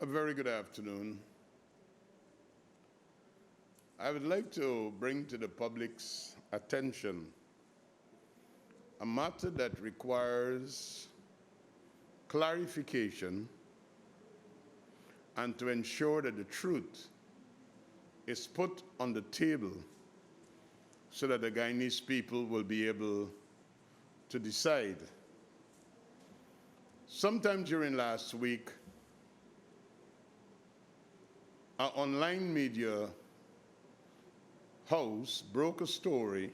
A very good afternoon. I would like to bring to the public's attention a matter that requires clarification and to ensure that the truth is put on the table so that the Guyanese people will be able to decide. Sometime during last week, our online media house broke a story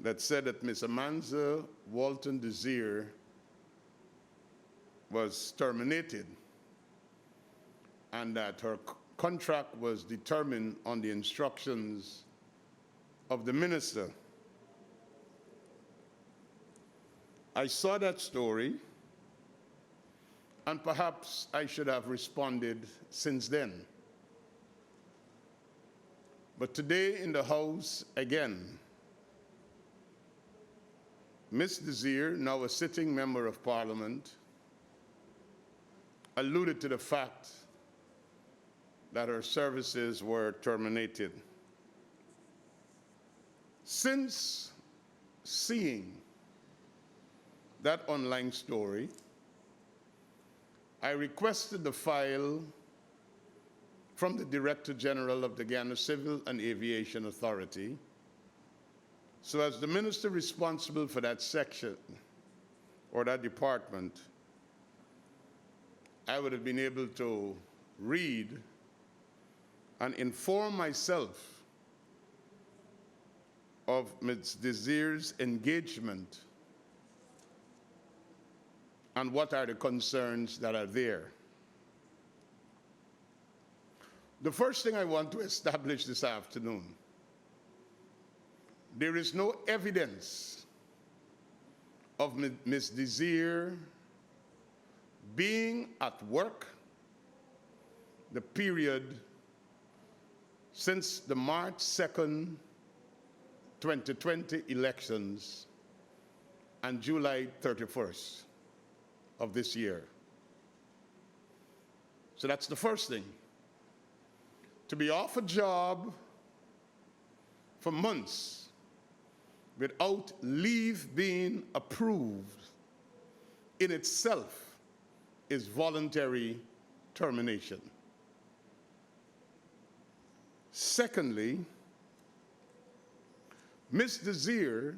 that said that Ms. Amanza Walton Desir was terminated and that her contract was determined on the instructions of the minister. I saw that story, and perhaps I should have responded since then. But today in the House, again, Ms. Desir, now a sitting member of Parliament, alluded to the fact that her services were terminated. Since seeing that online story, I requested the file from the Director General of the Guyana Civil and Aviation Authority, so as the minister responsible for that section or that department, I would have been able to read and inform myself of Ms. Desir's engagement and what are the concerns that are there. The first thing I want to establish this afternoon, there is no evidence of Ms. Desir being at work the period since the March 2nd, 2020 elections and July 31st of this year. So that's the first thing. To be off a job for months without leave being approved in itself is voluntary termination. Secondly, Ms. Desir,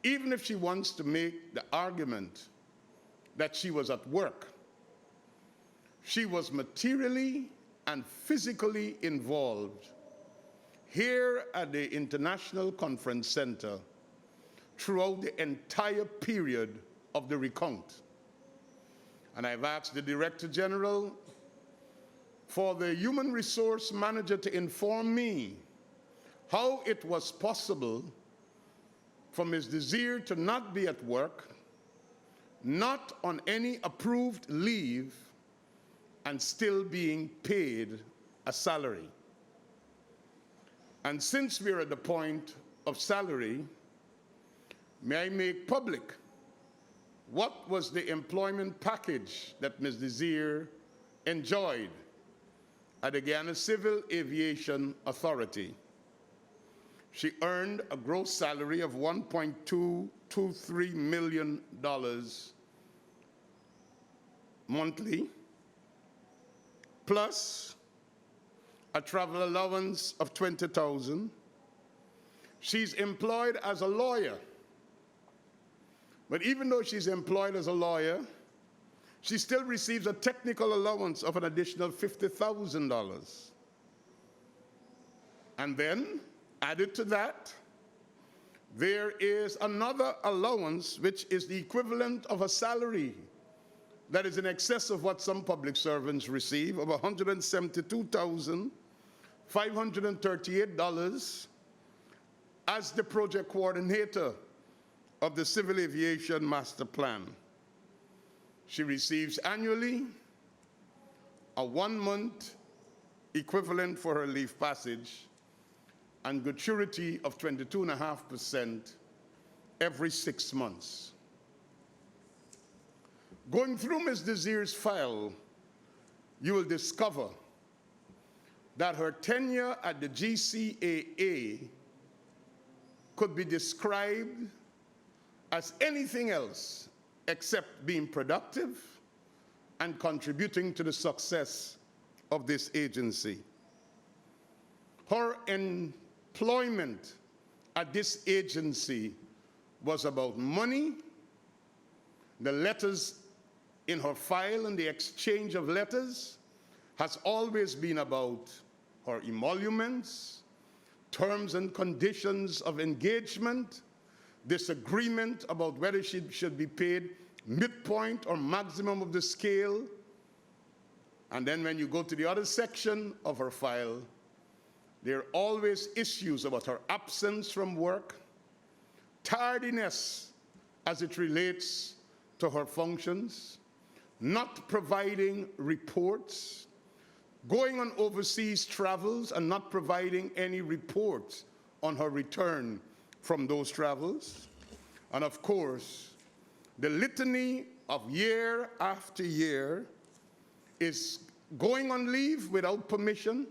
even if she wants to make the argument that she was at work, she was materially and physically involved here at the International Conference Center throughout the entire period of the recount. And I've asked the Director General for the Human Resource Manager to inform me how it was possible for Ms. Desir to not be at work, not on any approved leave, and still being paid a salary. And since we're at the point of salary, may I make public what was the employment package that Ms. Desir enjoyed at the Guyana Civil Aviation Authority. She earned a gross salary of $1.223 million monthly, plus a travel allowance of $20,000. She's employed as a lawyer. But even though she's employed as a lawyer, she still receives a technical allowance of an additional $50,000. And then, added to that, there is another allowance which is the equivalent of a salary that is in excess of what some public servants receive, of $172,538 as the project coordinator of the Civil Aviation Master Plan. She receives annually a 1-month equivalent for her leave passage and gratuity of 22.5% every 6 months. Going through Ms. Desir's file, you will discover that her tenure at the GCAA could be described as anything else except being productive and contributing to the success of this agency. Her employment at this agency was about money. The letters in her file and the exchange of letters has always been about her emoluments, terms and conditions of engagement, disagreement about whether she should be paid midpoint or maximum of the scale. And then when you go to the other section of her file, there are always issues about her absence from work, tardiness as it relates to her functions, not providing reports, going on overseas travels and not providing any reports on her return from those travels, and of course, the litany of year after year is going on leave without permission,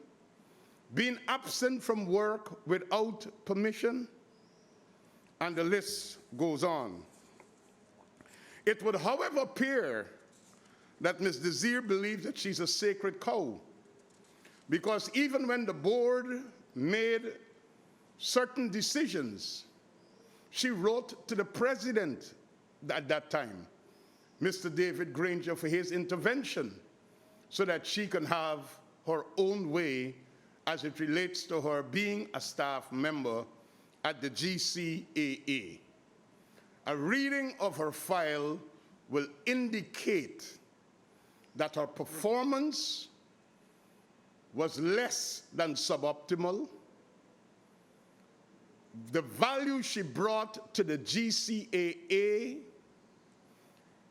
being absent from work without permission, and the list goes on. It would, however, appear that Ms. Desir believes that she's a sacred cow, because even when the board made certain decisions, she wrote to the president at that time, Mr. David Granger, for his intervention so that she can have her own way as it relates to her being a staff member at the GCAA. A reading of her file will indicate that her performance was less than suboptimal. The value she brought to the GCAA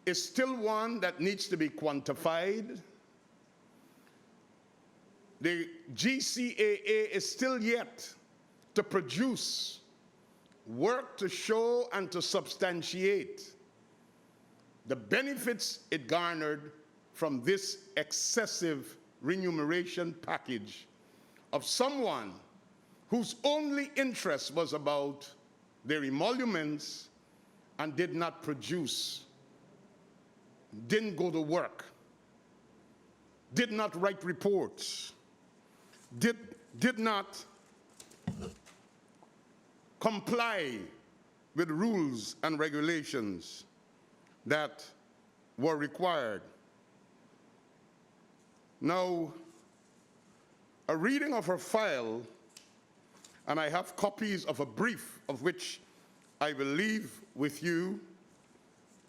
is still one that needs to be quantified. The GCAA is still yet to produce work to show and to substantiate the benefits it garnered from this excessive remuneration package of someone whose only interest was about their emoluments and did not produce, didn't go to work, did not write reports, did not comply with rules and regulations that were required. Now, a reading of her file, and I have copies of a brief of which I will leave with you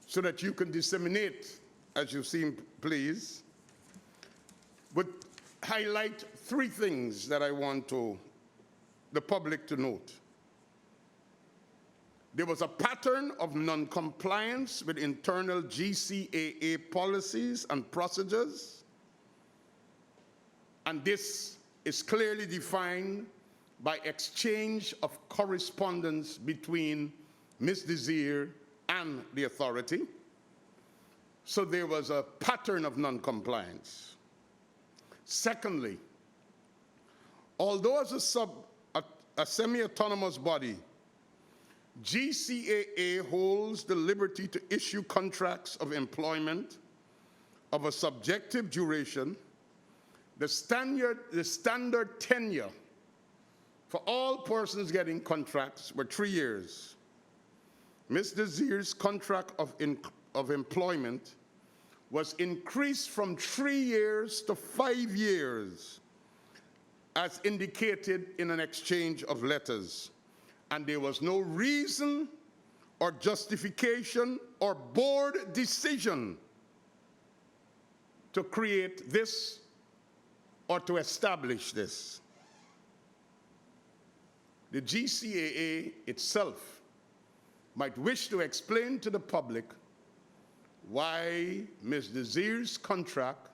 so that you can disseminate as you seem please, would highlight three things that I want the public to note. There was a pattern of non-compliance with internal GCAA policies and procedures, and this is clearly defined by exchange of correspondence between Ms. Desir and the authority. So there was a pattern of non-compliance. Secondly, although as a semi-autonomous body, GCAA holds the liberty to issue contracts of employment of a subjective duration, the standard tenure for all persons getting contracts were 3 years. Ms. Desir's contract of employment was increased from 3 years to 5 years, as indicated in an exchange of letters. And there was no reason or justification or board decision to create this or to establish this. The GCAA itself might wish to explain to the public why Ms. Desir's contract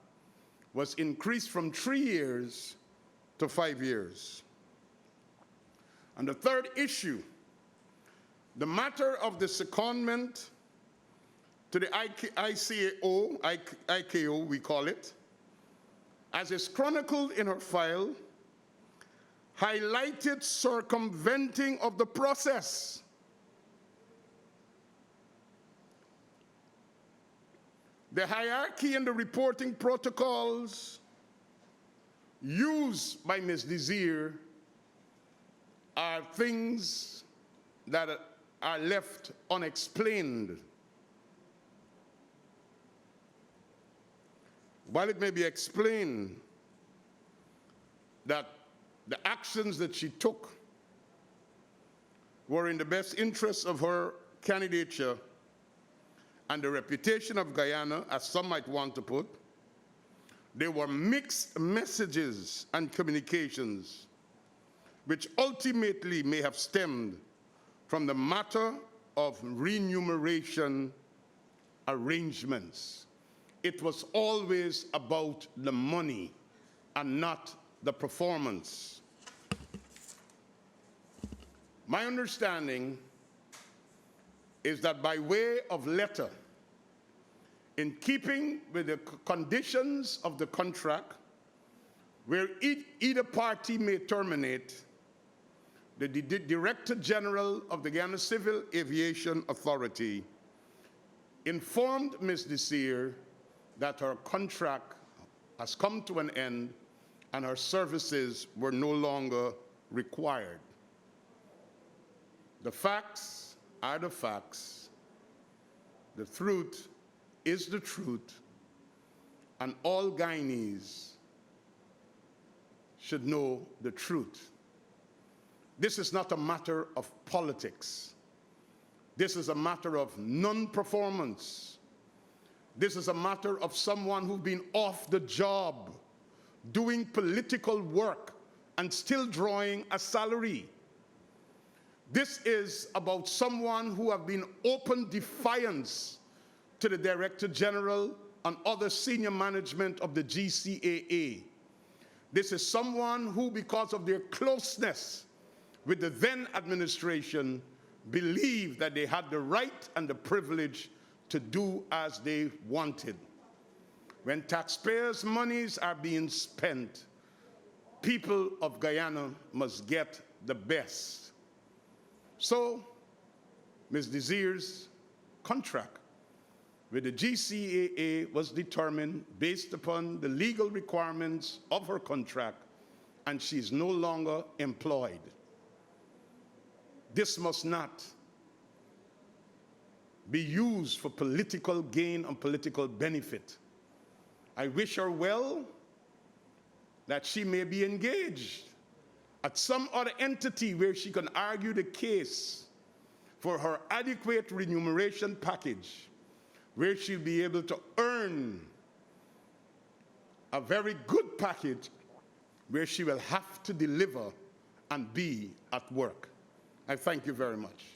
was increased from 3 years to 5 years. And the third issue, the matter of the secondment to the ICAO, we call it, as is chronicled in her file, highlighted circumventing of the process. The hierarchy and the reporting protocols used by Ms. Desir are things that are left unexplained. While it may be explained that the actions that she took were in the best interests of her candidature and the reputation of Guyana, as some might want to put, there were mixed messages and communications which ultimately may have stemmed from the matter of remuneration arrangements. It was always about the money and not the performance. My understanding is that by way of letter, in keeping with the conditions of the contract, where either party may terminate, the Director General of the Guyana Civil Aviation Authority informed Ms. Desir that her contract has come to an end and her services were no longer required. The facts are the facts. The truth is the truth, and all Guyanese should know the truth. This is not a matter of politics. This is a matter of non-performance. This is a matter of someone who's been off the job, doing political work, and still drawing a salary. This is about someone who have been open defiance to the Director General and other senior management of the GCAA. This is someone who, because of their closeness with the then administration, believed that they had the right and the privilege to do as they wanted. When taxpayers' monies are being spent, people of Guyana must get the best. So, Ms. Desir's contract with the GCAA was determined based upon the legal requirements of her contract, and she is no longer employed. This must not be used for political gain and political benefit. I wish her well, that she may be engaged at some other entity where she can argue the case for her adequate remuneration package, where she'll be able to earn a very good package, where she will have to deliver and be at work. I thank you very much.